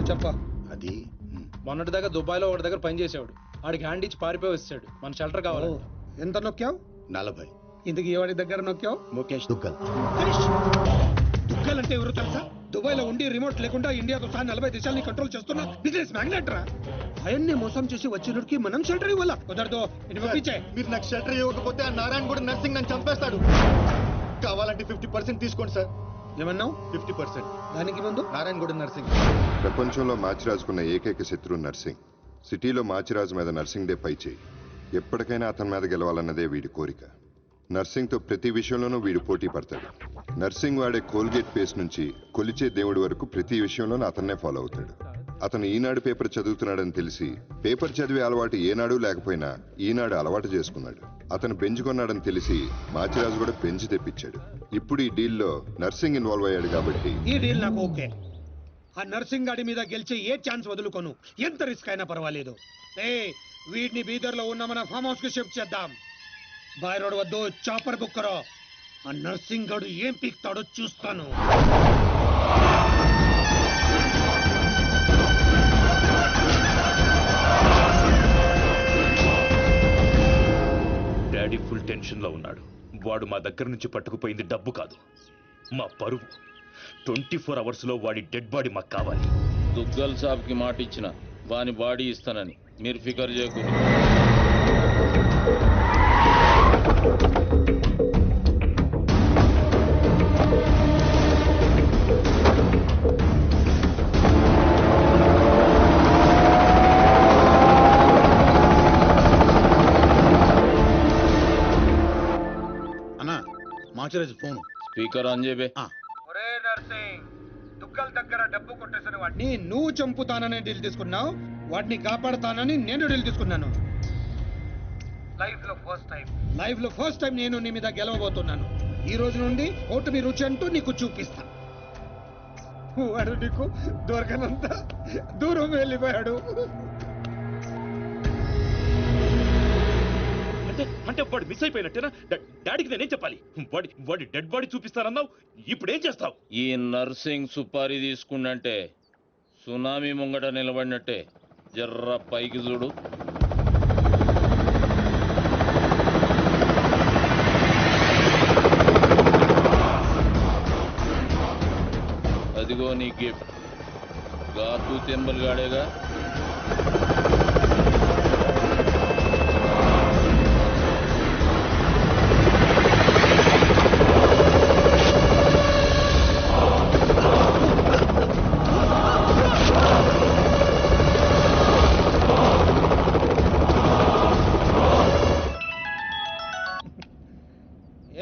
చెప్ప అది మొన్నటి దాకా దుబాయ్ లో ఒకటి దగ్గర పని చేసేవాడు. ఆడికి హ్యాండ్ ఇచ్చి పారిపోయి వచ్చాడు. మన షెల్టర్ కావాలి. ఎంత నొక్కావు? 40. ఇందుకు ఎవరి దగ్గర నొక్కావు? ముఖేష్ దుగ్గల్. దుగ్గల్ అంటే ఎవరు తెలుసా? దుబాయ్ లో ఉండి రిమోట్ లేకుండా ఇండియాతో సహా 40 దేశాలని కంట్రోల్ చేస్తున్నా బిజినెస్ మ్యాగ్నెట్ రా. ఆయన్ని మోసం చేసి వచ్చినడికి మనం షెల్టర్ ఇవ్వాలా? కుదరదు. మీరు నాకు షెల్టర్ ఇవ్వకపోతే ఆ నారాయణ కూడా నర్సింగ్ నన్ను చంపేస్తాడు. కావాలంటే 50% తీసుకోండి సార్. ఏమన్నావు? 50%. దానికి ముందు నారాయణ కూడా నర్సింగ్. ప్రపంచంలో మాచిరాజుకున్న ఏకైక శత్రువు నర్సింగ్. సిటీలో మాచిరాజు మీద నర్సింగ్ డే పై చేయి. ఎప్పటికైనా అతని మీద గెలవాలన్నదే వీడి కోరిక. నర్సింగ్తో ప్రతి విషయంలోనూ వీడు పోటీ పడతాడు. నర్సింగ్ వాడే కోల్గేట్ పేస్ట్ నుంచి కొలిచే దేవుడి వరకు ప్రతి విషయంలోనూ అతన్నే ఫాలో అవుతాడు. అతను ఈనాడు పేపర్ చదువుతున్నాడని తెలిసి పేపర్ చదివే అలవాటు ఏనాడు లేకపోయినా ఈనాడు అలవాటు చేసుకున్నాడు. అతను బెంచ్ కొన్నాడని తెలిసి మాచిరాజు కూడా బెంచ్ తెప్పించాడు. ఇప్పుడు ఈ డీల్లో నర్సింగ్ ఇన్వాల్వ్ అయ్యాడు కాబట్టి ఈ డీల్ నాకు ఓకే. ఆ నర్సింగ్ గాడి మీద గెలిచే ఏ ఛాన్స్ వదులుకోను. ఎంత రిస్క్ అయినా పర్వాలేదు. వీడిని బీదర్ లో ఉన్న మన ఫామ్ హౌస్ కి షిఫ్ట్ చేద్దాం. బాయ్ రోడ్ వద్దు, చాపర్ బుక్ కరో. ఆ నర్సింగ్ గాడు ఏం పీక్తాడో చూస్తాను. డాడీ ఫుల్ టెన్షన్ లో ఉన్నాడు. వాడు మా దగ్గర నుంచి పట్టుకుపోయింది డబ్బు కాదు, మా పరువు. 24 అవర్స్ లో వాడి డెడ్ బాడీ మాకు కావాలి. దుగ్గల్ సాబ్ కి మాట ఇచ్చిన వాని బాడీ ఇస్తానని మీరు ఫికర్ చేయకూడదు. అన్నా మాచిరాజు ఫోన్. స్పీకర్ ఆన్ చేయబే. దుగ్గల్ దగ్గర డబ్బు కొట్టేసిన వాడిని నువ్వు చంపుతానని డీల్ తీసుకున్నావు. వాడిని కాపాడుతానని నేను డీల్ తీసుకున్నాను. లైఫ్ లో ఫస్ట్ టైం నేను నీ మీద గెలవబోతున్నాను. ఈ రోజు నుండి ఓటమి రుచి అంటూ నీకు చూపిస్తా. వాడు నీకు దొరకనంత దూరం వెళ్ళిపోయాడు. అంటే వాడు మిస్ అయిపోయినట్టేనా? డాడీకి నేనేం చెప్పాలి? వాడి డెడ్ బాడీ చూపిస్తానన్నావు, ఇప్పుడేం చేస్తావు? ఈ నర్సింగ్ సుపారీ తీసుకుండంటే సునామీ ముంగట నిలబడినట్టే. జర్ర పైకి చూడు. అదిగో నీ గిఫ్ట్. గాతు తెంబల్ గాడేగా.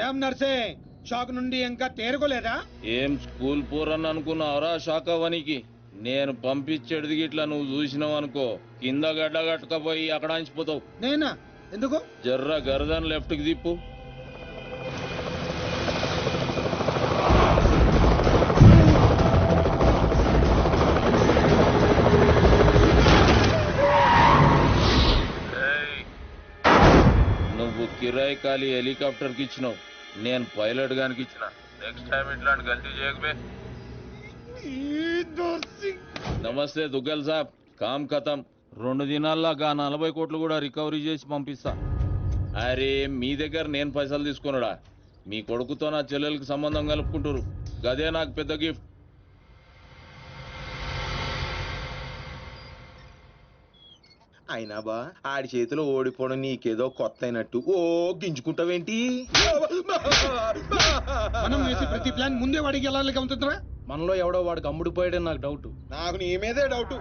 ఏం నర్సింగ్, షాక్ నుండి ఇంకా తేరుకోలేదా? ఏం స్కూల్ పోరని అనుకున్నావురా షాక్ అవ్వనికి? నేను పంపించేది ఇట్లా నువ్వు చూసినావు అనుకో, కింద గడ్డ కట్టుకపోయి అక్కడ అంచిపోతావు. నేనా? ఎందుకు? జర్ర గరదన్ లెఫ్ట్ కి తిప్పు. నువ్వు కిరాయి ఖాళీ హెలికాప్టర్ కి ఇచ్చినావు, నేను పైలట్ గానికి ఇచ్చిన. నెక్స్ట్ టైం ఇట్లాంటి గల్తీ చేయకబే. నమస్తే దుగ్గల్ సాబ్, కామ్ ఖతం. 2 దినాల్లో 40 కోట్లు కూడా రికవరీ చేసి పంపిస్తా. అరే మీ దగ్గర నేను పైసలు తీసుకున్నాడా? మీ కొడుకుతో నా చెల్లెలకి సంబంధం కలుపుకుంటారు, గదే నాకు పెద్ద గిఫ్ట్. అయినా బా ఆడి చేతిలో ఓడిపోవడం నీకేదో కొత్త అయినట్టు ఓ గింజుకుంటావేంటి? మనం వేసే ప్రతి ప్లాన్ ముందే వాడికి ఎలా ఉంటుందిరా? మనలో ఎవడో వాడికి అమ్ముడు పోయాడని నాకు డౌట్. నాకు నీ మీదే డౌట్.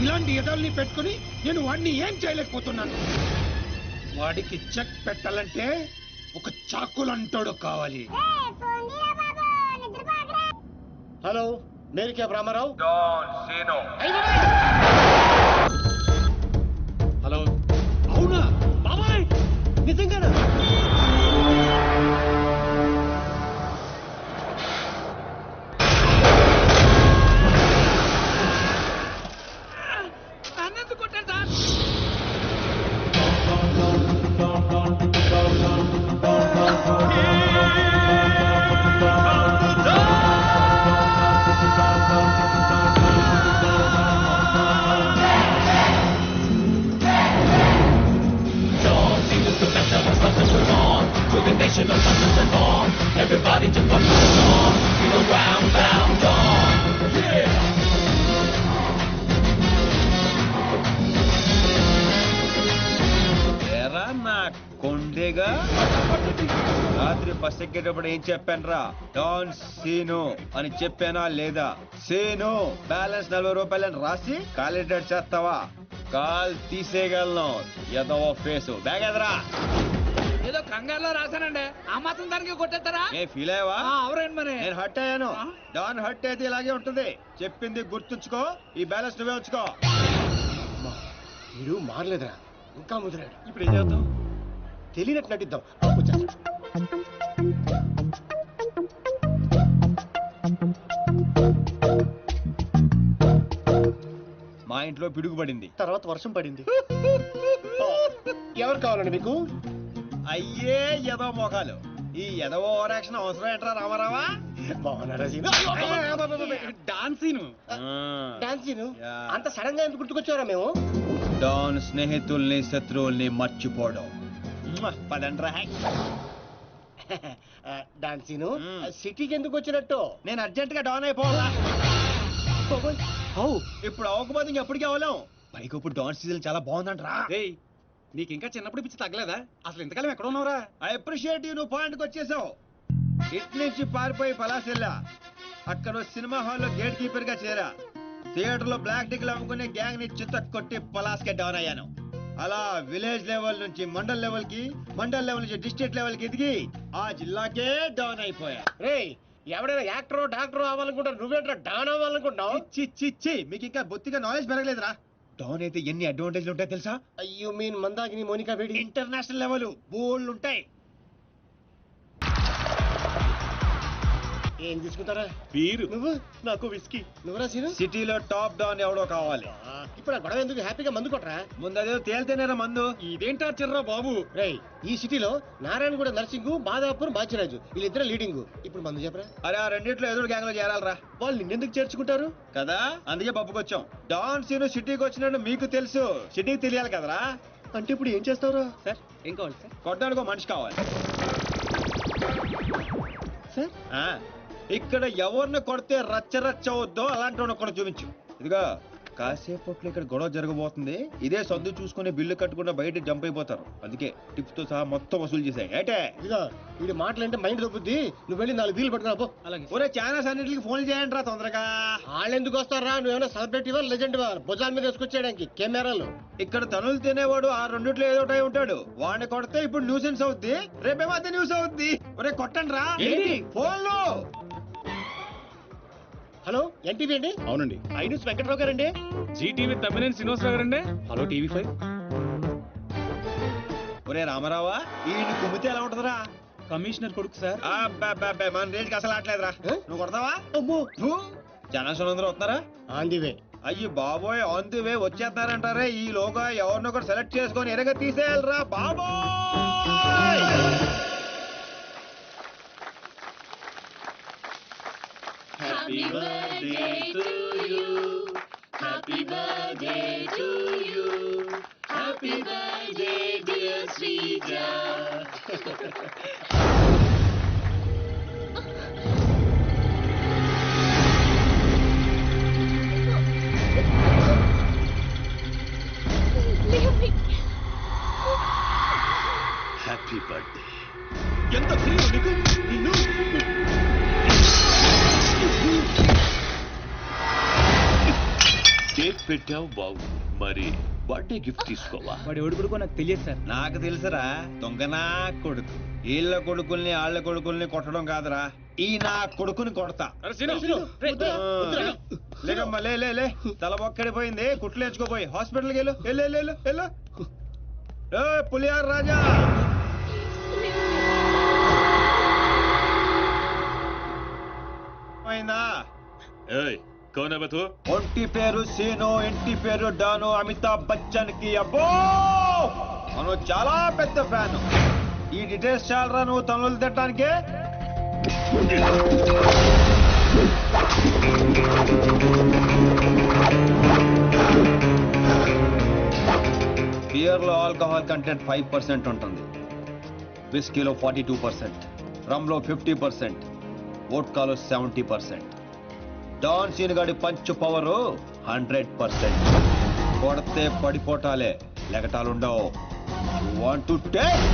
ఇలాంటి ఎదల్ని పెట్టుకుని నేను వాడిని ఏం చేయలేకపోతున్నాను. వాడికి చెక్ పెట్టాలంటే ఒక చాకులంటోడు కావాలి. హలో, మేరీ క్యాబ్ రామారావు. హలో, అవునా బాబాయ్? నిజంగానా? అన్నెందుకు కొట్టాడు సార్? Oh! ఎరా నా కొండేగా రాత్రి బస్ ఎక్కేటప్పుడు ఏం చెప్పానురా? డాన్ సీను అని చెప్పానా లేదా? సీను బ్యాలెన్స్ 40 రూపాయలని రాసి కాలిడేట్ చేస్తావా? కాల్ తీసేయగలను. ఎదవో ఫేసు బ్యాగ్ ఎదరా. ఏదో కంగారులో రాశానండి, ఆ మాత్రం దానికి కొట్టేస్తారా? ఏ ఫీల్ అయ్యావా? అవరేంటి మరి? నేను హర్ట్ అయ్యాను. డాన్ హర్ట్ అయితే ఇలాగే ఉంటుంది. చెప్పింది గుర్తుంచుకో. ఈ బ్యాలెన్స్ నువ్వే ఉంచుకో. వీడు మారలేదురా, ఇంకా ముదిరాడు. ఇప్పుడు ఏం చేద్దాం? తెలియనట్టు నటిద్దాం. వచ్చేస్తాడు. మా ఇంట్లో పిడుగుపడింది. తర్వాత వర్షం పడింది. ఎవరు కావాలండి మీకు? అయ్యే ఎదవ మొఖాలు. ఈ ఎదవ ఓవరాక్షన్ అవసరం ఏంట్రా రామారావా? బాగున్నారా సీను? డాన్సీను డాన్సీను యా. అంత సడన్ గా ఎందుకు గుర్తుకొచ్చారా మేము? డాన్ స్నేహితుల్ని శత్రువుల్ని మర్చిపోవడం. పదండ్రా. డాన్సీను మ్మ్. సిటీకి ఎందుకు వచ్చినట్టు? నేను అర్జెంట్ గా డాన్ అయిపోవాలా? ఇప్పుడు అవ్వకపోతే ఇంకెప్పటికీ అవ్వలేం. పైకి ఇప్పుడు డాన్ సీజన్ చాలా బాగుందంట్రా. నీకు ఇంకా చిన్నప్పుడు పిచ్చి తగ్గలేదా? అసలు ఇంతకాలం ఎక్కడ ఉన్నావురా? I appreciate you. నువ్వు పాయింట్కి వచ్చేసావు. ఇటు నుంచి పారిపోయి పలాసెల్లా. అక్కడ సినిమా హాల్లో గేట్ కీపర్ గా చేరా. థియేటర్ లో బ్లాక్ టికెట్లు అమ్ముకునే గ్యాంగ్ ని చిత్త కొట్టి పలాస్కే డౌన్ అయ్యాను. అలా విలేజ్ లెవెల్ నుంచి మండల్ లెవెల్ కి, మండల్ లెవెల్ నుంచి డిస్ట్రిక్ట్ లెవెల్ కి ఎదిగి ఆ జిల్లాకే డౌన్ అయిపోయా. రేయ్, ఎవడైనా యాక్టర్ డాక్టర్ అవ్వాలనుకుంటారు, నువ్వేంట్రా డాన్ అవ్వాలనుకుంటున్నావు? చి మీకు ఇంకా బొత్తిగా నాలెడ్జ్ పెరగలేదురా. డౌన్ అయితే ఎన్ని అడ్వాంటేజ్లు ఉంటాయి తెలుసా? You mean Mandakini Monica Bedi? International level బోల్డ్ ఉంటాయి. ఏం తీసుకుంటారా? వీరు నువ్వు? నాకు విస్కీ. నువ్వురా సీను? సిటీలో టాప్ డౌన్ ఎవడో కావాలి. ఇప్పుడు ఆ గొడవ ఎందుకు? హ్యాపీగా మందు కొట్టరా. ముందు అదే తేలితేనేరా మందు. ఇదేంటా చిర్రా బాబు? రేయ్, ఈ సిటీలో నారాయణగూడ నర్సింగ్, మాదాపూర్ బాచిరాజు వీళ్ళిద్దరు లీడింగ్. ఇప్పుడు మందు చెప్పరా. అరే ఆ రెండిట్లో ఎదురు గ్యాంగ్ లో చేరాలరా. వాళ్ళు నిన్నెందుకు చేర్చుకుంటారు కదా, అందుకే పప్పుకొచ్చాం. డాన్ సీను సిటీకి వచ్చినట్టు మీకు తెలుసు, సిటీకి తెలియాలి కదరా. అంటే ఇప్పుడు ఏం చేస్తావురా? సార్ ఏం కావాలి సార్? కొట్టడానికి ఒక మనిషి కావాలి. సార్ ఆ, ఇక్కడ ఎవరిని కొడితే రచ్చ రచ్చ అవుద్దో అలాంటి వాడిని ఒకటి చూపించు. ఇదిగా కాసేపట్లో ఇక్కడ గొడవ జరగబోతుంది. ఇదే సర్దు చూసుకుని బిల్లు కట్టకుండా బయట జంప్ అయిపోతారు. అందుకే టిప్స్ తో సహా మొత్తం వసూలు చేశాయి. ఏటే ఇదిగో వీడి మాటలంటే మైండ్ దొబ్బుద్ది. నువ్వు వెళ్ళి 4 వీలు పట్టుకురా పో. అలాగే ఒరే ఛానల్స్ అన్నిటికి ఫోన్ చేయండి రా తొందరగా. వాళ్ళు ఎందుకు వస్తారా? నువ్వేమైనా సెలబ్రిటీవా లెజెండ్వా? భుజాల మీద వేసుకొచ్చేయడానికి కెమెరాలు. ఇక్కడ తనులు తినేవాడు ఆ రెండిట్లో ఏదో ఒకటి ఉంటాడు. వాడిని కొడితే ఇప్పుడు న్యూసెన్స్ అవుద్ది, రేపేమో అదే న్యూస్ అవుద్ది. ఒరే కొట్టండి రా ఫోన్లో. హలో, ఎన్టీవీ అండి? అవునండి. ఐన్యూస్ వెంకట్రావు గారండి? జీటీవీ తమ్మినేని శ్రీనివాసరావు గారండి. Hello TV5. ఒరే రామారావా, ఈ కుమ్మితే ఎలా ఉంటదిరా? కమిషనర్ కొడుకు సార్. అబ్బబ్బబ్బే, మన రేంజ్కి అసలు ఆటలేదురా. నువ్వు కొడతావా? అమ్మో, జనాశనం అందరూ వస్తున్నారా? On the way. అయ్యి బాబోయ్, ఆన్ ది వే వచ్చేస్తారంటారే. ఈ లోగా ఎవరినో ఒకటి సెలెక్ట్ చేసుకొని ఎరగ తీసేయాలరా బాబోయ్. Happy birthday to you. Happy birthday to you. Happy birthday, dear Srija. Happy birthday. ఎంత ధైర్యం నీకు? నిన్ను కేక్ పెట్టావు బావు, మరి బర్త్డే గిఫ్ట్ తీసుకోవా? వాడు ఎవడు కొడుకో నాకు తెలియదు సార్. నాకు తెలుసురా, దొంగనా కొడుకు. వీళ్ళ కొడుకుల్ని వాళ్ళ కొడుకుల్ని కొట్టడం కాదురా, ఈ నా కొడుకుని కొడతా. లేకమ్మా, లే లే లే, తల ఒక్కడిపోయింది. కుట్లు వేసుకోపోయి హాస్పిటల్కి వెళ్ళు. వెళ్ళు. ఏ పులియార్ రాజా, అయిందా? ఏయ్, కౌన్ హై బే తూ? ఒంటి పేరు సీను, ఇంటి పేరు డాను. అమితాబ్ బచ్చన్ కి అబ్బో మనం చాలా పెద్ద ఫ్యాన్. ఈ డీటెయిల్స్ చాలరా నువ్వు తనులు తిట్టడానికి? బియర్ లో ఆల్కహాల్ కంటెంట్ 5% ఉంటుంది, విస్కీలో 42%, రమ్ లో 50%, వోడ్కాలో 70%. డాన్ సీన్ గాడి పంచ్ పవర్ 100%. కొడితే పడిపోటాలే, లెగటాలుండవు. వాంట్ టు టేక్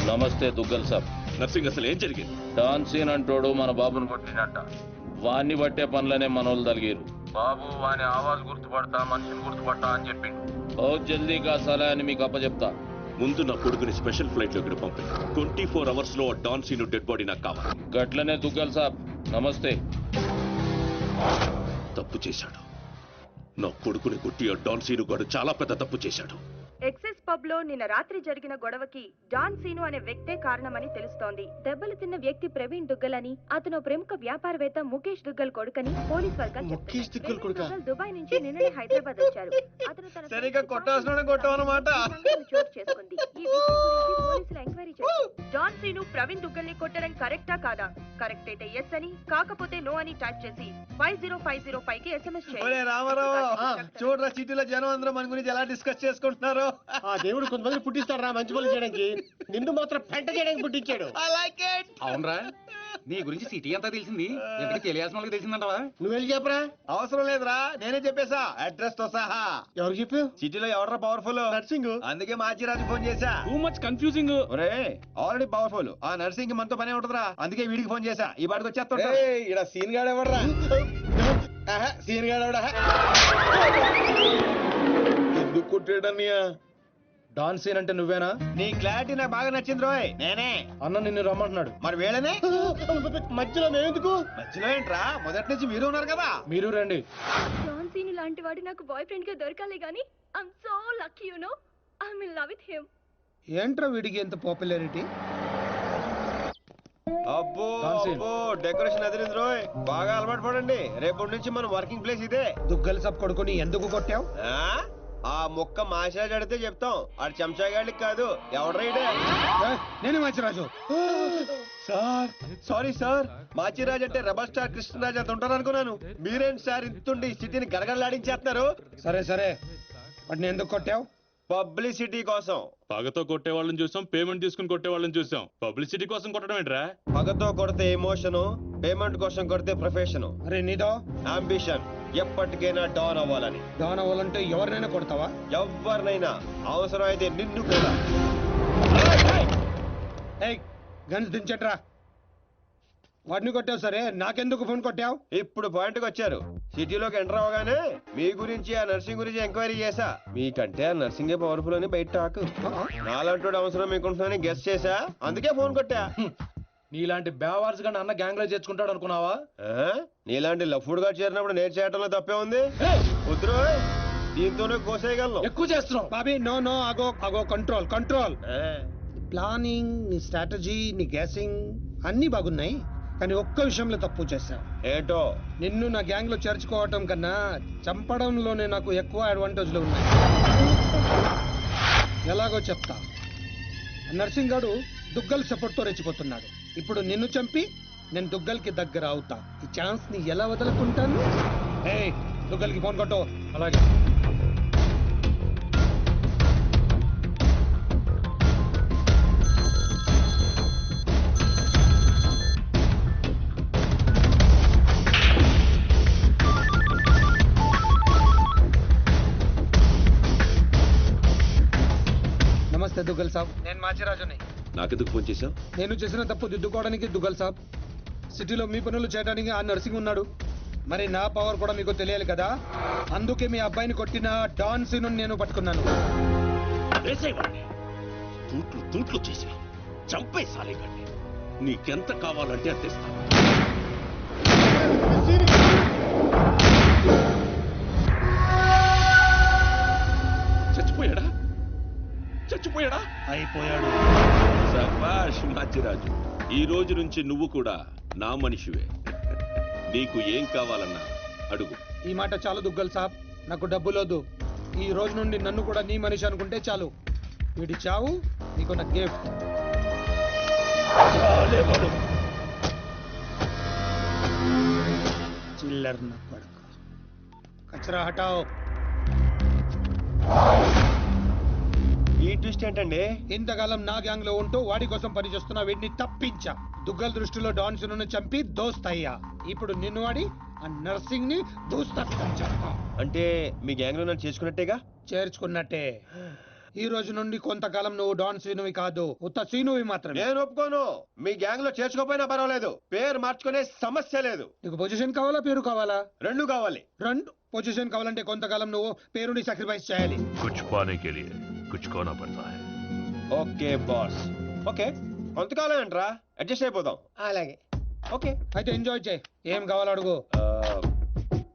నమస్తే దుగ్గల్ సాబ్. నర్సింగ్ అసలు ఏం జరిగింది? డాన్ సీన్ అంటోడు మన బాబుని కొట్టినట్ట. వాణ్ణి బట్టే పనులనే మనోళ్ళు తలిగారు. బాబు వాని ఆవాజ్ గుర్తుపడతా, మనిషిని గుర్తుపడతా అని చెప్పిండు. బహుత్ జల్దీగా సలహా అని మీకు అప్పచెప్తా. ముందు నా కొడుకుని స్పెషల్ ఫ్లైట్ లో ఇక్కడ పంపి 24 అవర్స్ లో డాన్ సీను డెడ్ బాడీ నాకు కావాలి. గట్లనే దుగ్గల్ సాబ్. నమస్తే. తప్పు చేశాడు. నా కొడుకుని కొట్టి ఆ డాన్ సీను గాడు చాలా పెద్ద తప్పు చేశాడు. ఎక్సెస్ పబ్ లో నిన్న రాత్రి జరిగిన గొడవకి డాన్ సీను అనే వ్యక్తే కారణమని తెలుస్తోంది. దెబ్బలు తిన్న వ్యక్తి ప్రవీణ్ దుగ్గల్ అని, అతను ప్రముఖ వ్యాపారవేత్త ముఖేష్ దుగ్గల్ కొడుకని పోలీస్ వర్గాలు చెప్తున్నారు. దుబాయ్ నుంచి నిన్ననే హైదరాబాద్ వచ్చారు. అతను తన సరిగ్గా కొట్టాల్సిన కొట్టావన్నమాట. చోటు చేసుకుంది. ఈ విషయం గురించి పోలీసులు ఎంక్వైరీ చేశారు. డాన్ సీను ప్రవీణ్ దుగ్గల్ ని కొట్టడం కరెక్టా కాదా? కరెక్ట్ అయితే ఎస్ అని, కాకపోతే నో అని టైప్ చేసి 50505 కి SMS చేయండి. రామారావు చూడరా, సిటీలో జనం అందరూ మన గురించి ఎలా డిస్కస్ చేసుకుంటున్నారు. ఆ దేవుడు కొంతమంది పుట్టిస్తాడు రా మంచి పనులు చేయడానికి, నిన్ను మాత్రం పెంట చేయడానికి పుట్టించాడు. అవునరా, నీ గురించి సిటీ అంతా తెలిసింది. ఎక్కడికి తెలియాల్సిన వాళ్ళకి తెలిసిందంటావా? నువ్వు వెళ్ళి చెప్పరా. అవసరం లేదురా, నేనే చెప్పేశా అడ్రస్ తో సహా. ఎవరు చెప్పావు? సిటీలో ఎవడరా పవర్ఫుల్? నర్సింగ్. అందుకే మాచిరాజు ఫోన్ చేశా. Too much confusing. ఒరే ఆల్రెడీ పవర్ఫుల్, ఆ నర్సింగ్ మనతో పనే ఉంటదిరా. అందుకే వీడికి ఫోన్ చేశా. ఈ బాడికి వచ్చేస్తా. ఇక్కడ సీన్ గాడు ఎవడరా? సీన్ గాడు ఎవడా? ఎందుకు కొట్టాడన్నయ్య? డాన్ సీన్ అంటే నువ్వేనా? నీ క్లారిటీ నాకు బాగా నచ్చింది రోయ్. నేనే. అన్న నిన్ను రమ్మంటున్నాడు. మరి వేళనే మధ్యలో మేమెందుకు? మధ్యలో ఏంట్రా, మొదటి నుంచి మీరు ఉన్నారు కదా. మీరు రండి. డాన్ సీను లాంటి వాడు నాకు బాయ్ ఫ్రెండ్ గా దొరకాలి గానీ I'm so lucky, you know. I'm in love with him. ఏంట్రా వీడికి ఎంత పాపులారిటీ? అబ్బో అబ్బో, డెకరేషన్ అదిరింది రోయ్. బాగా అలవాటు పడండి. రేపటి నుంచి మన వర్కింగ్ ప్లేస్ ఇదే. దుగ్గల్ సబ్ కొడుకుని ఎందుకు కొట్టావు? ఆ మొక్క మాషాజ్ అడితే చెప్తాం. ఆడు చెంచాగాడికి కాదు. ఎవడ్రైడే? నేనే Machiraju. Sir sorry sir, Machiraj అంటే రెబల్ స్టార్ కృష్ణరాజ్ అంత ఉంటారు అనుకున్నాను. మీరేంటి సార్ ఇంతుండి సిటీని గడగడలాడించేస్తున్నారు? సరే సరే, వాడిని ఎందుకు కొట్టావు? పబ్లిసిటీ కోసం. పగతో కొట్టే వాళ్ళని చూసాం, పేమెంట్ తీసుకుని కొట్టే వాళ్ళని చూసాం. పబ్లిసిటీ కోసం కొట్టడం ఏంట్రా? పగతో కొడితే ఎమోషను, పేమెంట్ కోసం కొడితే ప్రొఫెషను. అరే నీదో అంబిషన్ ఎప్పటికైనా డాన్ అవ్వాలని. డాన్ అవ్వాలంటే ఎవరినైనా కొడతావా? ఎవరినైనా, అవసరం అయితే నిన్ను కూడా. గన్స్ దించట్రా. వాడిని కొట్టావు సరే, నాకెందుకు ఫోన్ కొట్టావు? ఇప్పుడు పాయింట్కి వచ్చారు. సిటీలోకి ఎంటర్ అవగానే మీ గురించి, ఆ నర్సింగ్ గురించి ఎంక్వైరీ చేశా. మీకంటే ఆ నర్సింగే పవర్ఫుల్ అని బయట టాక్. నాలంటోడు అవసరం మీకుంటుందని గెస్ చేశా, అందుకే ఫోన్ కొట్టా. నీలాంటి బేవార్స్ గాని అన్న గ్యాంగ్ లో చేర్చుకుంటాడు అనుకున్నావా? నీలాంటి లఫ్డ్ గా చేరినప్పుడు నేను చేయటంలో తప్పే ఉంది. వద్దురు, దీంతోనే కోసేయగలను. ఎక్కువ చేస్తున్నావు బాబీ. నో నో, అగో అగో, కంట్రోల్ కంట్రోల్. ప్లానింగ్, నీ స్ట్రాటజీ, నీ గ్యాసింగ్ అన్ని బాగున్నాయి, కానీ ఒక్క విషయంలో తప్పు చేశావు. ఏంటో? నిన్ను నా గ్యాంగ్ లో చేర్చుకోవటం కన్నా చంపడంలోనే నాకు ఎక్కువ అడ్వాంటేజ్లు ఉన్నాయి. ఎలాగో చెప్తా. నర్సింగ్ గాడు దుగ్గల్ సపోర్ట్ తో రెచ్చిపోతున్నాడు. ఇప్పుడు నిన్ను చంపి నేను దుగ్గల్ కి దగ్గర అవుతా. ఈ ఛాన్స్ ని ఎలా వదులుకుంటాను? దుగ్గల్ కి ఫోన్ కొట్టు. అలాగే. నమస్తే దుగ్గల్ సాబ్, నేను మాచిరాజుని. నాకెందుకు ఫోన్ చేశావు? నేను చేసిన తప్పు దిద్దుకోవడానికి దుగ్గల్ సాబ్. సిటీలో మీ పనులు చేయడానికి ఆ నర్సింగ్ ఉన్నాడు. మరి నా పవర్ కూడా మీకు తెలియాలి కదా. అందుకే మీ అబ్బాయిని కొట్టిన డాన్ సీను నేను పట్టుకున్నాను. తూట్లు తూట్లు చేసి చంపే సాలేకండి. నీకెంత కావాలంటే అంత ఇస్తాను. చచ్చిపోయాడా? చచ్చిపోయాడా? అయిపోయాడు. శభాష్ మాచిరాజు, ఈ రోజు నుంచి నువ్వు కూడా నా మనిషివే. నీకు ఏం కావాలన్నా అడుగు. ఈ మాట చాలు దుగ్గల్ సాబ్, నాకు డబ్బులోదు. ఈ రోజు నుండి నన్ను కూడా నీ మనిషి అనుకుంటే చాలు. వీడి చావు నీకు నా గిఫ్ట్. చిల్లర్ నా కొడుకు. కచరా హటాओ. ఈ ట్విస్ట్ ఏంటండి? ఇంతకాలం నా గ్యాంగ్ లో ఉంటూ వాడి కోసం పనిచేస్తున్న వీడిని తప్పించా. దుగ్గల్ దృష్టిలో డాన్ సిను చంపి దోస్త్ అయ్యా. ఇప్పుడు నిన్ను వాడి ఆ నర్సింగ్ ని దూస్తా. అంటే మీ గ్యాంగ్ లో నన్ను చేసుకున్నట్టేగా? చేర్చుకున్నట్టే. ఈ రోజు నుండి కొంతకాలం నువ్వు డాన్ సీనువి కాదు, ఉత్త సీనువి మాత్రమే. నేను ఒప్పుకోను. మీ గ్యాంగ్ లో చేర్చుకోపోయినా పర్వాలేదు, పేరు మార్చుకునే సమస్య లేదు. నీకు పొజిషన్ కావాలా, పేరు కావాలా? రెండు కావాలి. రెండు. పొజిషన్ కావాలంటే కొంతకాలం నువ్వు పేరుని సాక్రిఫైస్ చేయాలి. కుछ पाने के लिए कुछ खोना पड़ता है. Okay boss. ఓకే, కొంతకాలం ఏంట్రా, అడ్జస్ట్ అయిపోదాం. అలాగే. ఓకే, అయితే ఎంజాయ్ చేయి. ఏం కావాలో అడుగు.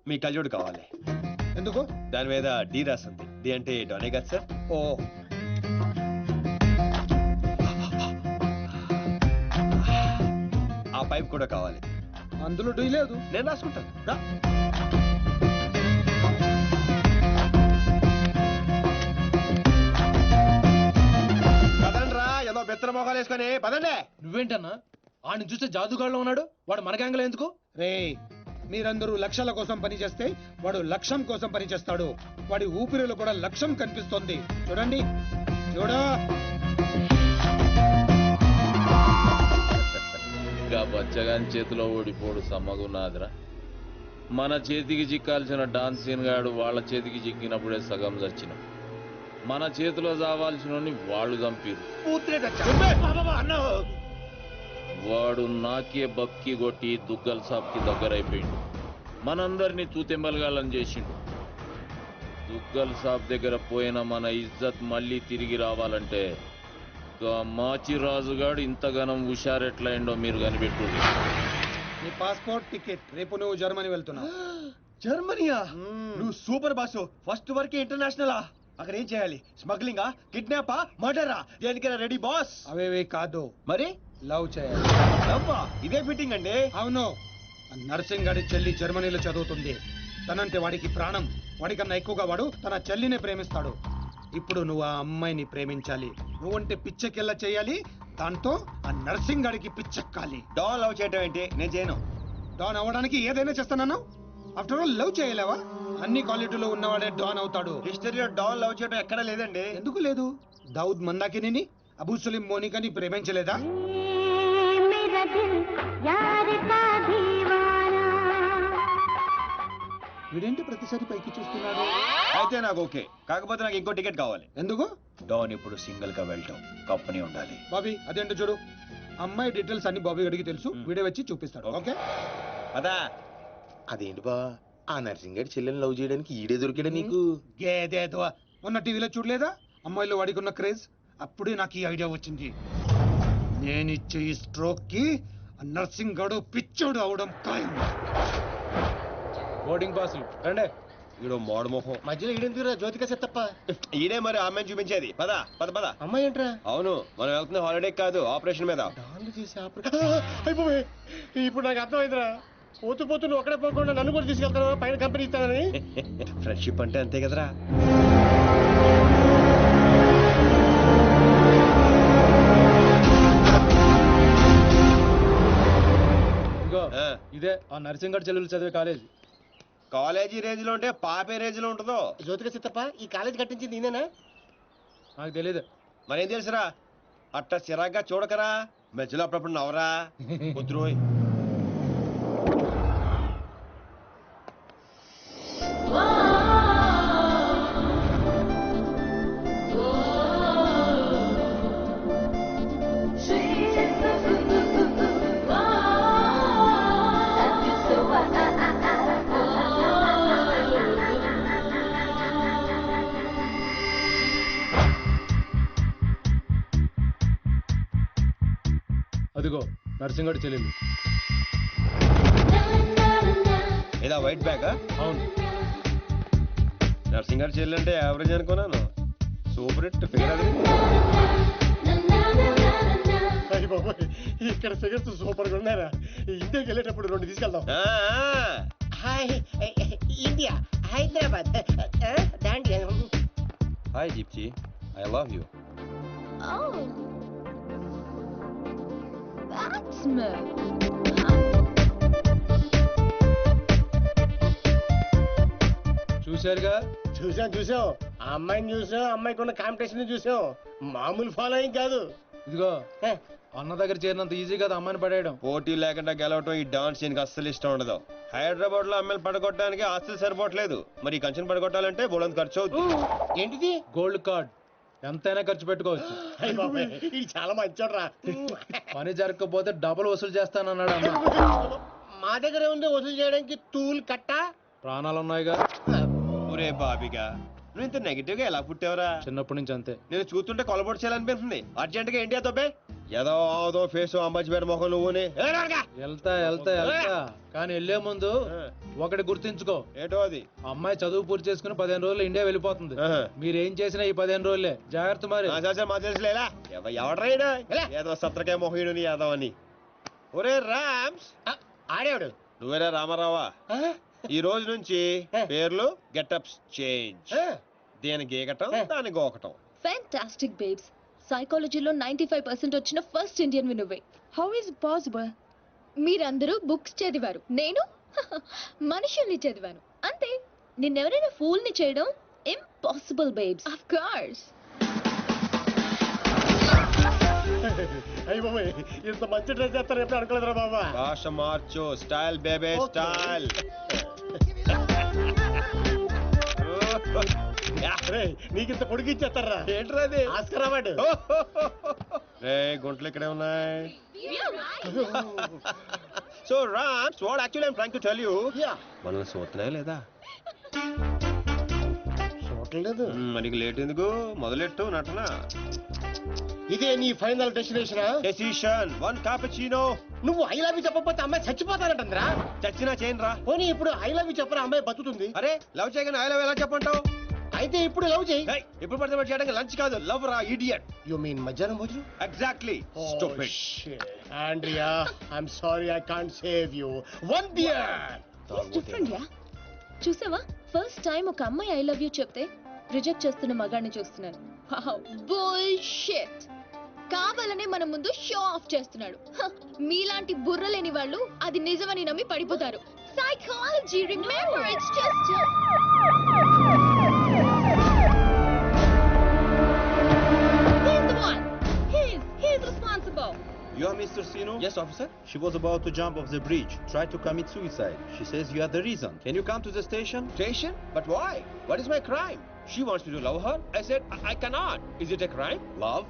మీ కళ్ళజోడు కావాలి. ఎందుకు? దాని మీద డి రాసింది. డి అంటే డోనే కదా సార్? ఓ, ఆ పైప్ కూడా కావాలి. అందులో డీ లేదు. నేను రాసుకుంటాను. రా. పదండ్రా, ఏదో బెత్తర మొఖాలు వేసుకొని పదండి. నువ్వేంటన్నా ఆయన చూస్తే జాదుగాడులో ఉన్నాడు, వాడు మన గ్యాంగ్ లో ఎందుకు? రే, మీరందరూ లక్ష్యాల కోసం పని చేస్తే వాడు లక్ష్యం కోసం పని చేస్తాడు. వాడి ఊపిరిలో కూడా లక్ష్యం కనిపిస్తోంది. చూడండి, చూడా. ఇంకా బచ్చగాని చేతిలో ఓడిపోడు సమ్మగున్నాదిరా. మన చేతికి చిక్కాల్సిన డాన్సీన్ గాడు వాళ్ళ చేతికి చిక్కినప్పుడే సగం చచ్చినాం. మన చేతిలో చావాల్సిన వాళ్ళు చంపిరు. వాడు నాకే బక్కి కొట్టి దుగ్గల్ సాబ్కి దగ్గరైపోయిండు. మనందరినీ తూతెంబలగాళ్ళని చేసిండు. దుగ్గల్ సాబ్ దగ్గర పోయిన మన ఇజ్జత్ మళ్ళీ తిరిగి రావాలంటే మాచిరాజుగాడు ఇంతగానం హుషారెట్లయిండో మీరు కనిపెట్టుర్రి. నీ పాస్పోర్ట్, టికెట్. రేపు నువ్వు జర్మనీ వెళ్తున్నావు. జర్మనీయా? నువ్వు సూపర్ బాసు. ఫస్ట్ వరకే ఇంటర్నేషనలా? అక్కడ ఏం చేయాలి? స్మగ్లింగా, కిడ్నాపా, మర్డరా? దేనికైనా రెడీ బాస్. అవేవి కాదు, మరి లవ్ చేయాలి. లవ్వా? ఇదే ఫిట్టింగ్ అండి. అవును. నర్సింగ్ గారి చెల్లి జర్మనీలో చదువుతుంది. తనంటే వాడికి ప్రాణం. వాడికన్నా ఎక్కువగా వాడు తన చెల్లినే ప్రేమిస్తాడు. ఇప్పుడు నువ్వు ఆ అమ్మాయిని ప్రేమించాలి. నువ్వంటే పిచ్చెక్కెళ్ళ చేయాలి. దాంతో ఆ నర్సింగ్ గారికి పిచ్చెక్కాలి. డాన్ లవ్ చేయటం ఏంటి? నేను చేయను. డాన్ అవ్వడానికి ఏదైనా చేస్తానన్నావు. ఆఫ్టర్ ఆల్ లవ్ చేయలేవా? అన్ని క్వాలిటీలో ఉన్నవాడే డాన్ అవుతాడు. హిస్టరీలో డాన్ లవ్ చేయడం ఎక్కడా లేదండి. ఎందుకు లేదు? దావుద్ మందాకిని, అబూ సలీం మోనికాని ప్రేమించలేదా? వీడేంటి ప్రతిసారి పైకి చూస్తున్నాడు? అయితే నాకు ఓకే. కాకపోతే నాకు ఇంకో టికెట్ కావాలి. ఎందుకు? డాన్ ఇప్పుడు సింగిల్ గా వెళ్ళటం, కంపెనీ ఉండాలి. బాబీ, అదేంటో చూడు. అమ్మాయి డీటెయిల్స్ అన్ని బాబీ గడికి తెలుసు. వీడియో వచ్చి చూపిస్తాడు. ఓకే అదా? అదేంటి బా, ఆ నర్సింగ్ గారి చెల్లెని లవ్ చేయడానికి ఈడే దొరికాడా నీకు? గేదేదో మొన్న టీవీలో చూడలేదా అమ్మాయిలో వాడికి ఉన్న క్రేజ్? అప్పుడే నాకు ఈ ఐడియా వచ్చింది. నేనిచ్చే ఈ స్ట్రోక్ కి నర్సింగ్ గడు పిచ్చోడు అవడం ఖాయం. బోర్డింగ్ పాసులు రండి. ఈడో మోడ మొహం. మధ్యలో ఈడెందుకురా జ్యోతిక తప్ప. ఈడే మరి అమ్మాయిని చూపించేది. పద పద పద. అమ్మాయి ఏంట్రా? అవును, మనం వెళ్తున్న హాలిడే కాదు, ఆపరేషన్ మీద. డాన్లు చేసి అయిపోయి ఇప్పుడు నాకు అర్థమైందిరా. పోతూ పోతూ నువ్వు ఒక్కడే పోకుండా నన్ను కూడా తీసుకెళ్తాను పైన కంపెనీ ఇస్తానని. ఫ్రెండ్షిప్ అంటే అంతే కదరా. ఇదే ఆ నర్సింగ్ గడ్ చెల్లెలు చదివే కాలేజ్. కాలేజీ రేంజ్ లో ఉంటే పాపే రేంజ్ లో ఉంటుందో. జ్యోతిక సిత్తప్ప ఈ కాలేజ్ కట్టించింది నేనేనా? నాకు తెలియదు. మరేం తెలుసురా? అట్ట చిరాగ్గా చూడకరా, మధ్యలో అప్పుడప్పుడు నవ్వరా. కుదురోయ్. అదిగో నర్సింగ్ గడ్ చెల్లెలు. ఏదా వైట్ బ్యాగా? అవును. నర్సింగ్ గారు చెల్లంటే యావరేజ్ అనుకున్నాను. సూపర్ హిట్ ఫిగర్ అది. ఇక్కడ ఫిగర్స్ సూపర్ గా ఉన్నారా? ఇండియాకి వెళ్ళేటప్పుడు 2 తీసుకెళ్దాం. Hi India, Hyderabad. Hi Deepti, I love you. చూశారుగా? చూసాం. ఆ అమ్మాయిని చూసాం, అమ్మాయికి ఉన్న కాంపిటీషన్ చూసాం. మామూలు ఫాలోయింగ్ కాదు. ఇదిగో అన్న దగ్గర చేరినంత ఈజీ కదా అమ్మాయిని పడేయడం. పోటీ లేకుండా గెలవటం ఈ డాన్స్ దీనికి అస్సలు ఇష్టం ఉండదు. హైదరాబాద్ లో అమ్మాయిలు పడగొట్టడానికి ఆస్తులు సరిపోవట్లేదు, మరి ఈ కంచెను పడగొట్టాలంటే బోలంత ఖర్చు అవుతుంది. ఏంటిది? Gold card. ఎంతైనా ఖర్చు పెట్టుకోవచ్చు. ఇది చాలా మంచోడ్రా. పని జరగకపోతే డబుల్ వసూలు చేస్తానన్నాడు అన్న. మా దగ్గర ఉంది వసూలు చేయడానికి తూల్ కట్ట. ప్రాణాలు ఉన్నాయిగా. ఒరే బాబిగా, నువ్వు ఇంత నెగిటివ్ గా ఎలా పుట్టావరా? చిన్నప్పటి నుంచి అంతే. నేను చూస్తుంటే కొలబొట్టు చేయాలనిపిస్తుంది. అర్జెంట్ గా ఏంటి అతోబే? ఏదో ఫేస్ అంబాజీపేట మొహం నువ్వుని. వెళ్తా కానీ వెళ్లే ముందు ఒకటి గుర్తించుకో. ఏటో అది? అమ్మాయి చదువు పూర్తి చేసుకుని 15 రోజులు ఇండియా వెళ్ళిపోతుంది. మీరేం చేసినా ఈ 15 రోజులే జాగ్రత్త. మరి మా తెలుసులేలా ఎవడ్రైనా ఏదో సత్రకాయ మొహీడు నీ యాదవ్ అని. ఒరే రామ్స్, ఆడేవాడు నువ్వేరా రామారావా? ఈ రోజు నుంచి పేర్లు గెటప్స్ చేంజ్. దేని గీకటం, దాని గోకటం. Fantastic babes. సైకాలజీలో 95% వచ్చిన ఫస్ట్ ఇండియన్ నువ్వే. How is possible? మీరందరూ బుక్స్ చదివారు, నేను మనుషుల్ని చదివాను అంతే. నిన్నెవరైనా ఫూల్ ని చేయడం ఇంపాసిబుల్ బేబ్స్. Of course. అయ్య బాబాయ్, ఇంత మంచి డ్రెస్ చేస్తారు ఎప్పుడు అనుకోలేదురా బాబా. భాష మార్చు, స్టైల్ బేబే స్టైల్. నీకింత పొడిగి ఇచ్చేస్తారా? ఏంట్రా అది? Oscar award. రే గుంటలు ఇక్కడే ఉన్నాయి. So Rams, what actually I'm trying to tell you, మనల్ని చూస్తున్నాయా లేదా? చూడలేదు. మరి లేట్ ఎందుకు? మొదలెట్టు నటన. ఇదే నీ ఫైనల్ డెసిషన్. 1 cappuccino. నువ్వు ఐ లవ్ యూ చెప్పకపోతే అమ్మాయి చచ్చిపోతానంటరా. చచ్చినా చేయను రా. పోనీ ఇప్పుడు ఐ లవ్ యూ చెప్పరా, అమ్మాయి బతుకుతుంది. అరే లవ్ చేయగానే ఐ లవ్ ఎలా చెప్పంటావు? అయితే ఇప్పుడు లవ్ చేయి. ఇప్పుడు పడితే చేయడానికి లంచ్ కాదు, లవ్ రా ఇడియట్. యు మీన్ మధ్యాహ్నం భోజనం? Exactly. Stupid. Andrea, I'm sorry, I can't save you. 1 beer. Different yeah. చూసావా, ఫస్ట్ టైం ఒక అమ్మాయి ఐ లవ్ యూ చెప్తే రిజెక్ట్ చేస్తున్న మగాడిని చూస్తున్నాను. బుల్షిట్. కావాలనే మన ముందు షో ఆఫ్ చేస్తున్నాడు. మీలాంటి బుర్ర లేని వాళ్ళు అది నిజమని నమ్మి పడిపోతారు. Psychology, remember, it's just he's responsible. You are Mr. Sino? Yes, officer. She was about to jump off the bridge, tried to commit suicide. She says you are the reason. Can you come to the station? Station? But why? What is my crime? She wants me to love her. I said I cannot. Is it a crime? Love?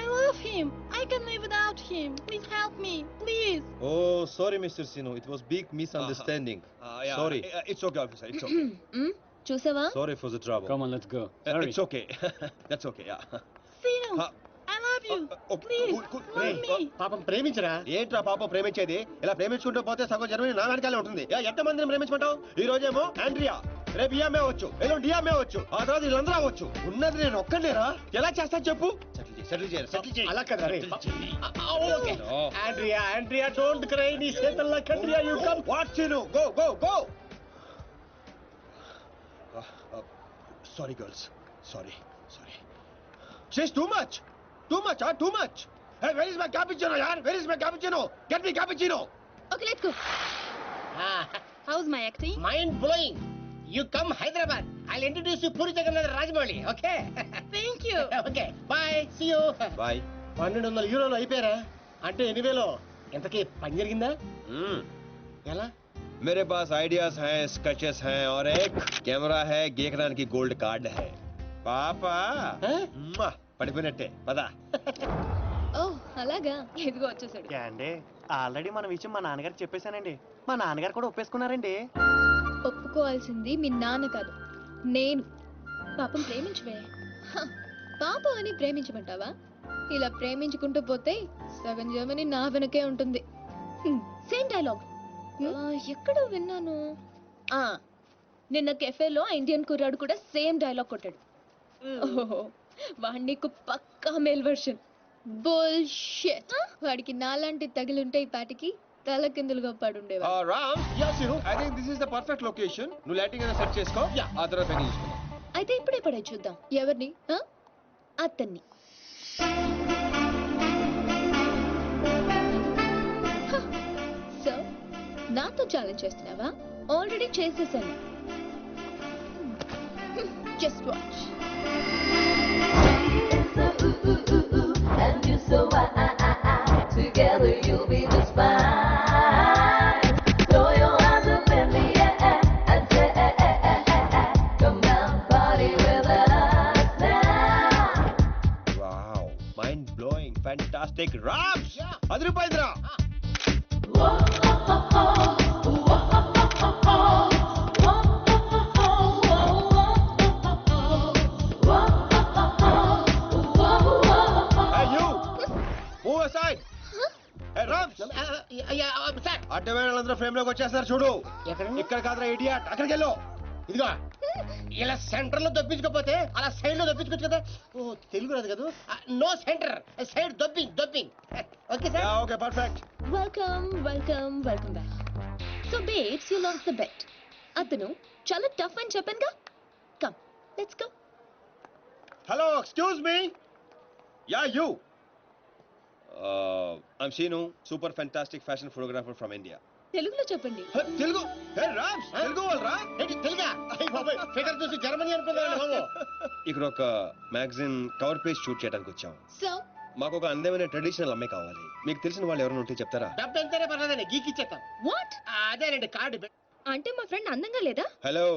I love him. I can live without him. Please help me, please. Oh, sorry, Mr. Sino. It was big misunderstanding. Yeah. Sorry. It's okay, officer. It's okay. చూసావా? Sorry for the trouble. Come on, let's go. It's okay. That's okay, yeah. Sino, I love పాపం ప్రేమించరా. ఏంట్రా పాపం ప్రేమించేది? ఇలా ప్రేమించుకుంటూ పోతే సగం Germany నా వెనకాలే ఉంటుంది. ఎంత మందిని ప్రేమించుకుంటావు? ఈ రోజేమో ఆండ్రియా, రేపు ఈఎంఏ అవచ్చు, ఎల్లుండి డిఎంఏ అవచ్చు, ఆ తర్వాత వీళ్ళందరూ అవచ్చు. ఉన్నది నేను ఒక్కనేరా. ఎలా చేస్తా చెప్పు? సెటిల్ చేయాలి. అలా కదా రే. Okay Andrea, Andrea don't cry. నీ చేతల్లో కండ్రియా. You come. What scene? Go go go. Sorry girls, sorry. She's too much. Too much. Hey, where is my cappuccino, yaar? Where is my cappuccino? Get me cappuccino. Okay, let's go. How's my acting? Mind blowing. You come Hyderabad. I'll introduce you Puri Jagannath Rajmouli. Okay? Thank you. Okay. Bye. See you. Bye. 1200 యూరోలు అయిపోయారా? అంటే 8,000. ఇంతకీ పని జరిగిందా? ఎలా? मेरे पास ideas हैं, sketches हैं और एक कैमरा है, गेकरान की गोल्ड कार्ड है. पापा పడిపోయినట్టే పదా. ఓ అలాగా, ఇదిగో వచ్చేసాడు. అండి ఆల్రెడీ మనం విషయం మా నాన్నగారికి చెప్పేశానండి. మా నాన్నగారు కూడా ఒప్పేసుకున్నారండి. ఒప్పుకోవాల్సింది మీ నాన్న కాదు, నేను. పాపం ప్రేమించవే. పాపం అని ప్రేమించమంటావా? ఇలా ప్రేమించుకుంటూ పోతే సగం జర్మనీ నా వెనకే ఉంటుంది. సేమ్ డైలాగ్ ఎక్కడో విన్నాను. నిన్న కెఫేలో ఇండియన్ కుర్రాడు కూడా సేమ్ డైలాగ్ కొట్టాడు. ఓహో, వాడి నీకు పక్కా మేల్ వర్షన్. బుల్షిట్. వాడికి నాలాంటి తగిలుంటే ఈ పాటికి తల కిందులుగా పడుండేవా. రామ్, యా సిరు, I think this is the perfect location. నువ్వు లైటింగ్ అయినా సెట్ చేసుకో, ఆ తర్వాత పని చూసుకుందాం. అయితే ఇప్పుడే పడే చూద్దాం. ఎవరిని? అతన్ని. సో నాతో ఛాలెంజ్ చేస్తున్నావా? ఆల్రెడీ చేసేసాను. Just watch. And you so together you'll be just fine. Throw your hands up in the air and say, come down, party with us now. Wow, mind blowing, fantastic. Rams, అదిరిపోయిందిరా. అడ్డవేళందరూ frame లోకి వచ్చేస్తారు చూడు. ఇక్కడ కాదురా idiot, అక్కడికి వెళ్ళు. ఇదిగో ఇలా సెంటర్ లో దొప్పించకపోతే అలా సైడ్ లో దొప్పించుకోవచ్చు కదా. ఓ తెలుగు రాదు కదా. నో సెంటర్, సైడ్ దొప్పింగ్. Okay sir. Okay perfect. Welcome back. So babes, you lost the bet. అతను చాలా టఫ్ అని చెప్పానుగా. Come, let's go. Hello, excuse me. Yeah you. I'm Seenu, super fantastic fashion photographer from India. తెలుగులో చెప్పండి. తెలుగు? హే రామ్స్, తెలుగు వాళ్ళరా? తెలుగా? బాబాయ్ figure చూసి జర్మనీ అనుకున్నాను బాబు. ఇక్కడ ఒక మ్యాగజైన్ కవర్ పేజ్ షూట్ చేయడానికి వచ్చాం. సో మాకు ఒక అందమైన ట్రెడిషనల్ అమ్మాయి కావాలి. మీకు తెలిసిన వాళ్ళు ఎవరైనా ఉంటే చెప్తారా? డబ్బు ఎంతైనా పర్లేదండి, గీకిచ్చేస్తాం. వాట్? అదేనండి కార్డు. అంటే మా ఫ్రెండ్ అందంగా లేదా? హలో,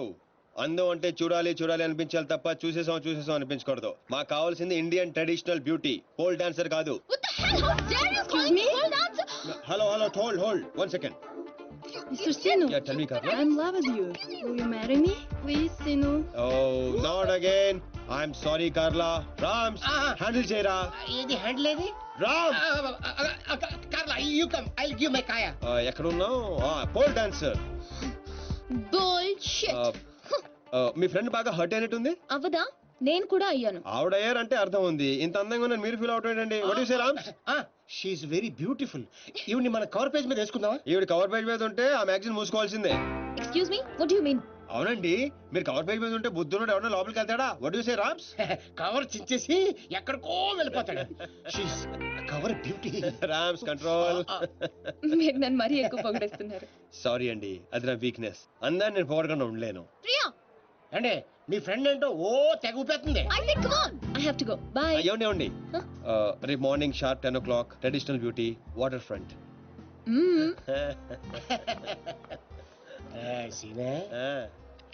అందం అంటే చూడాలి అనిపించాలి తప్ప చూసేసాం అనిపించకూడదు. మాకు కావాల్సింది Indian traditional beauty, pole dancer కాదు. Hello hold 1 second. Mr. Sinu, Yeah, tell me, Carla. I'm in love with you. Will you marry me? Please, Sinu. Oh, not again. I'm sorry, Carla. Rams, handle చేయరా. ఏది handle ఏది? Ram. Carla, you come, I'll give my కాయా. ఎక్కడ ఉన్నావు? Pole dancer. Bullshit. మీ friend బాగా hurt అయినట్టుంది. అవదా? నేను కూడా అయ్యాను. ఆవిడయ్యారంటే అర్థం ఉంది. ఇంత అందంగా ఉన్నాను మీరు ఫీల్ అవుట్ ఏంటండి? What you say Rams? She is very beautiful. ఈవిని మన కవర్ పేజ్ మీద వేసుకుందామా? ఈవిడ కవర్ పేజ్ మీద ఉంటే ఆ మ్యాగజైన్ మూసుకోవాల్సిందే. Excuse me, what do you mean? అవునండి, మీరు కవర్ పేజ్ మీద ఉంటే బుద్ధుడు ఎవరైనా లోపలికి వెళ్తాడా? What do you say Rams? Cover చించేసి ఎక్కడికో వెళ్ళిపోతాడు. She is cover beauty. Rams control. మీరు నన్ను మరీ ఎక్కువ పొగిడేస్తున్నారు. సారీ అండి, అది నా వీక్నెస్. అందాన్ని నేను పొగడకుండా ఉండలేను. ప్రియా, అంటే మీ ఫ్రెండ్ ఏంటో ఓ తెగ ఊపేస్తుంది. I think come on, I have to go. Bye. ఏమండి రేపు morning sharp 10 o'clock traditional beauty water front. సీనే,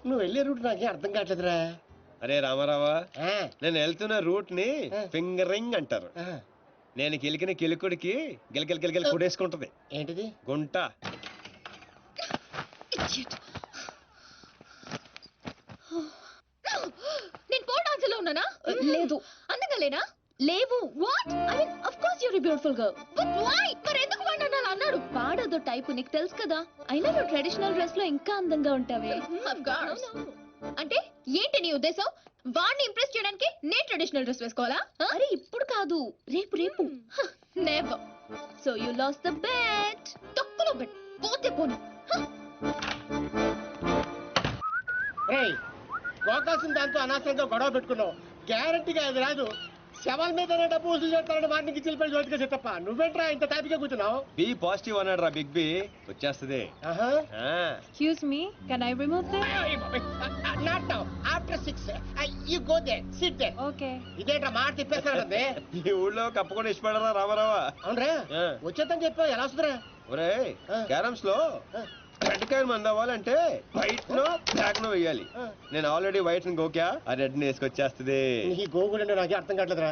నువ్వు వెళ్ళే రూట్ నాకేం అర్థం కావట్లేదురా. అరే రామారావా, నేను వెళ్తున్న రూట్ ని ఫింగరింగ్ అంటారు. నేను కిలికిన కిలుకుడికి గిలగిల కొడేసుకుంటది. ఏంటిది? గుంట. నేను పోల్ డాన్స్ లో ఉన్నానా? లేదు. అందంగా లేనా? లేవు. What? I mean of course you're beautiful girl, but why? మరి ఎందుకు వాడు అలా అన్నాడు? వాడదో టైపు, నీకు తెలుసు కదా. అయినా నువ్వు ట్రెడిషనల్ డ్రెస్ లో ఇంకా అందంగా ఉంటావే. Of course. అంటే ఏంటి నీ ఉద్దేశం? వాడిని ఇంప్రెస్ చేయడానికి నేను ట్రెడిషనల్ డ్రెస్ వేసుకోవాలా? అరే ఇప్పుడు కాదు, రేపు రేపు. Never. So you lost the bet. తొక్కలో బెట్. పోతే పోను. ఏయ్, గోకాల్సిన దాంతో అనవసరంగా గొడవ పెట్టుకున్నావు. గ్యారంటీగా అది రాదు. శవాల మీద డబ్బు వసూలు చేస్తారని వాటికి చిల్లిపడి జోటిగా చెట్టప్ప. నువ్వేంట్రా ఇంత టాపిక్గా కూర్చున్నావు? బి పాజిటివ్ అన్నాడు రా బిగ్ బి. వచ్చేస్తుంది. Excuse me, can I remove this? Not now. After 6 you go there, sit there. Okay. ఇదేంట్రా మాట తిప్పేస్తాడంటే. ఈ ఊళ్ళో కప్పకుండా ఇష్టపడరా రామారావా? అవునరా, వచ్చేద్దని చెప్పావు. ఎలా వస్తుందిరా? ఒరే క్యారమ్స్ లో రెడ్ కాయిన్ మంది అవ్వాలంటే వైట్ నో బ్లాక్ నో వేయాలి. నేను ఆల్రెడీ వైట్ గోకా, ఆ రెడ్ ని వేసుకొచ్చేస్తుంది. ఈ గోగుడంటే నాకే అర్థం కావట్లేదురా.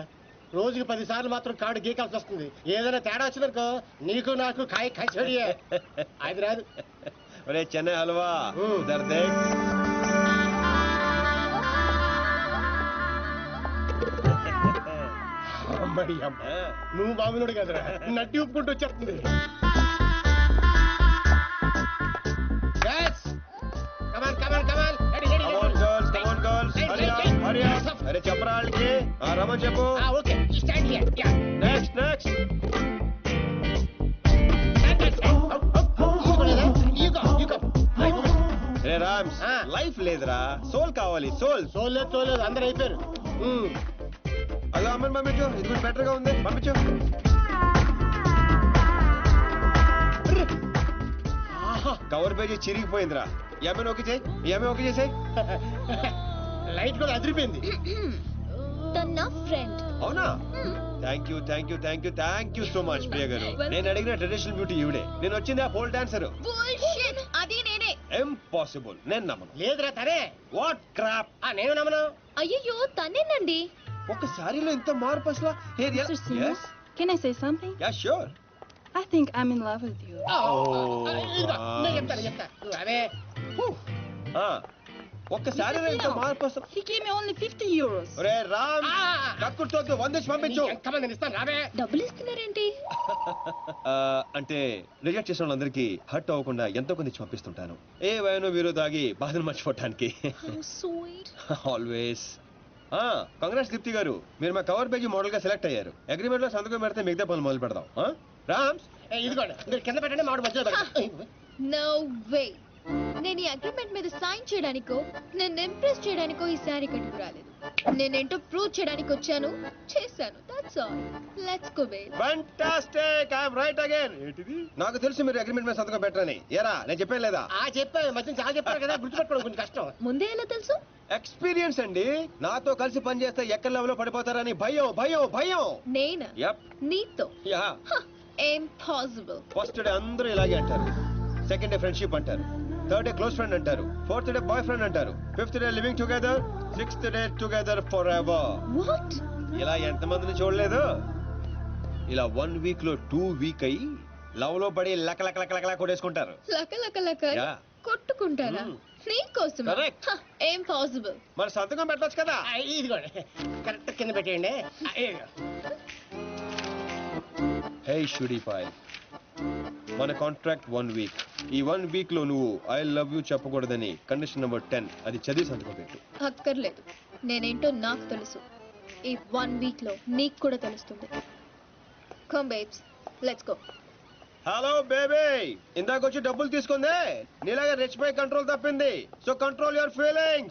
రోజుకి 10 సార్లు మాత్రం కార్డు గీకాల్సి వస్తుంది. ఏదైనా తేడా వచ్చిందనుకో నీకు నాకు కాయ కచ్చడియే. అది రాదు. ఒరే చెన్నై హల్వా దర్దే. అమ్మడి అమ్మ, నువ్వు బాగున్నాడు కదరా, నడ్డి ఉప్పుకుంటూ వచ్చేస్తుంది. అరే చెప్పరా వాళ్ళకి. రమన్ చెప్పు. Next next. రే రామ్స్, లైఫ్ లేదురా, సోల్ కావాలి. సోల్ సోల్ లేదు, సోల్ లేదు, అందరు అయిపోయారు. అలా అమ్మని పంపించు, ఇది కొంచెం బెటర్ గా ఉంది, పంపించు. కవర్ పేజీ చిరిగిపోయిందిరా. ఏమైనా ఓకే చేయి, ఏమైనా ఓకే చేసాయి. లైట్ కూడా అదిరిపోయింది. తన ఫ్రెండ్. అవునా? Thank you thank you thank you thank you so much Priya గారు. నేను అడిగిన ట్రెడిషనల్ బ్యూటీ ఈవిడే. నేను వచ్చింది ఆ పోల్ డాన్సర్. అది నేనే. ఇంపాసిబుల్, నేను నమ్మను. లేదురా తనే. What crop. నేను నమ్మను. అయ్యో తనేనండి. ఒక సారీలో ఇంత మార్పు అసలు. Mr. Sinu, can I say something? Yeah sure. I think I'm in love with you. ఒక్క సారీలో ఇంత మార్పు అసలు. He gave me only 50 euros. ఒరే రామ్, కక్కుర్తోకి 100 ఇచ్చి పంపించు. డబ్బులు ఇస్తున్నారేంటి? అంటే రిజెక్ట్ చేసిన వాళ్ళందరికీ హర్ట్ అవ్వకుండా ఎంతో కొంత ఇచ్చి పంపిస్తుంటాను. ఏ వయను వీరు తాగి బాధను మర్చిపోవటానికి. ఆల్వేస్. కంగ్రాట్స్ దీప్తి గారు, మీరు మా కవర్ పేజీ మోడల్ గా సెలెక్ట్ అయ్యారు. అగ్రిమెంట్ లో సంతకం పెడితే మిగతా పనులు మొదలు పెడదాం. రామ్స్, ఇదిగోండి, మీరు కింద పెట్టండి, మామిడి మధ్యలో పెట్టండి. No way. నేను ఈ అగ్రిమెంట్ మీద సైన్ చేయడానికో నేను ఇంప్రెస్ చేయడానికో ఈ శారీ కట్టుకు రాలేదు. నేనేంటో ప్రూవ్ చేయడానికి వచ్చాను, చేశాను. That's all. Let's go baby. Fantastic, I am right again. ఏంటిది? నాకు తెలుసు మీరు అగ్రిమెంట్ మీద సంతకం పెట్టరని. ఏరా నేను చెప్పాను లేదా? చెప్పాను, మధ్య చాలా చెప్పారు కదా, గుర్తుపెట్టుకోవడం కొంచెం కష్టం. ముందే ఎలా తెలుసు? ఎక్స్పీరియన్స్ అండి. నాతో కలిసి పని చేస్తే ఎక్కడ లెవెల్లో పడిపోతారని భయం భయం భయం. నేనా? యప్. నీతో? యా. ఇంపాసిబుల్. ఫస్ట్ డే అందరూ ఇలాగే అంటారు, సెకండ్ డే ఫ్రెండ్షిప్ అంటారు, థర్డ్ డే క్లోజ్ ఫ్రెండ్ అంటారు, ఫోర్త్ డే బాయ్ ఫ్రెండ్ అంటారు, fifth day living together, sixth day together for ever. What? ఇలా ఎంతమందిని చూడలేదు? ఇలా 1 వీక్ లో 2 వీక్ అయ్యి లవ్ లో పడి లక లక లక లక కొట్టేసుకుంటారు. లక లక లక కొట్టుకుంటారా? నీకోసం? ఇంపాసిబుల్. మరి సంతకం పెట్టొచ్చు కదా. ఇదిగోండి, కరెక్ట్ కింద పెట్టేయండి. హే షుడీ ఫైల్, మన కాంట్రాక్ట్ 1 వీక్. ఈ 1 వీక్ లో నువ్వు ఐ లవ్ యూ చెప్పకూడదని కండిషన్ నెంబర్ 10 అది చదివి సంతకం పెట్టు. అక్కర్లేదు, నేనేంటో నాకు తెలుసు. ఈ 1 వీక్ లో నీకు కూడా తెలుస్తుంది. Come babes, let's go. Hello baby, ఇందాక వచ్చి డబ్బులు తీసుకుందే. నీలాగా రెచ్చిపోయి కంట్రోల్ తప్పింది. So control your feelings.